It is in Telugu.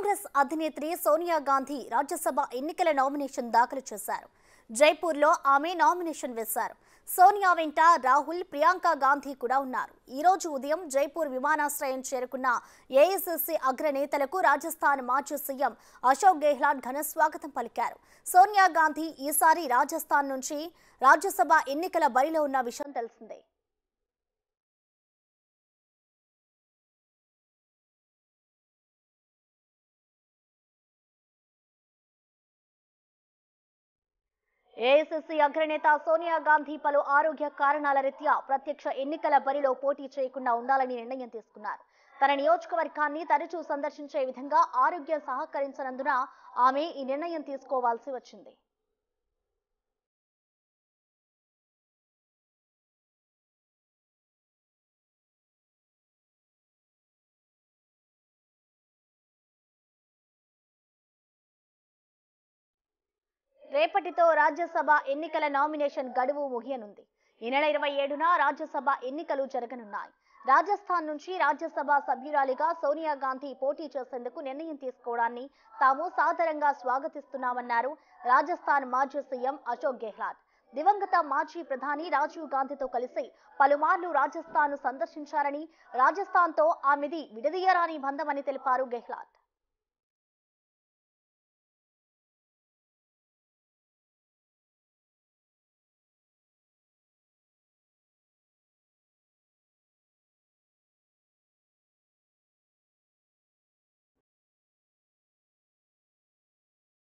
కాంగ్రెస్ అధినేత్రి సోనియా గాంధీ రాజ్యసభ ఎన్నికల నామినేషన్ దాఖలు చేశారు. జైపూర్లో ఆమె నామినేషన్ వేశారు. సోనియా వెంట రాహుల్, ప్రియాంక గాంధీ కూడా ఉన్నారు. ఈ రోజు ఉదయం జైపూర్ విమానాశ్రయం చేరుకున్న ఏఐసీసీ అగ్రనేతలకు రాజస్థాన్ మాజీ సీఎం అశోక్ గెహ్లాట్ ఘన స్వాగతం పలికారు. సోనియా గాంధీ ఈసారి రాజస్థాన్ నుంచి రాజ్యసభ ఎన్నికల బరిలో ఉన్న విషయం తెలిసిందే. ఏఐసీసీ అగ్రనేత సోనియా గాంధీ పలు ఆరోగ్య కారణాల రీత్యా ప్రత్యక్ష ఎన్నికల బరిలో పోటీ చేయకుండా ఉండాలని నిర్ణయం తీసుకున్నారు. తన నియోజకవర్గాన్ని తరచూ సందర్శించే విధంగా ఆరోగ్యం సహకరించనందున ఆమె ఈ నిర్ణయం తీసుకోవాల్సి వచ్చింది. రేపటితో రాజ్యసభ ఎన్నికల నామినేషన్ గడువు ముగియనుంది. ఈ నెల 27న రాజ్యసభ ఎన్నికలు జరగనున్నాయి. రాజస్థాన్ నుంచి రాజ్యసభ సభ్యురాలిగా సోనియా గాంధీ పోటీ చేసేందుకు నిర్ణయం తీసుకోవడాన్ని తాము సాదరంగా స్వాగతిస్తున్నామన్నారు రాజస్థాన్ మాజీ సీఎం అశోక్ గెహ్లాట్. దివంగత మాజీ ప్రధాని రాజీవ్ గాంధీతో కలిసి పలుమార్లు రాజస్థాన్ సందర్శించారని, రాజస్థాన్తో ఆమెది విడదీయరాని బంధమని తెలిపారు గెహ్లాట్.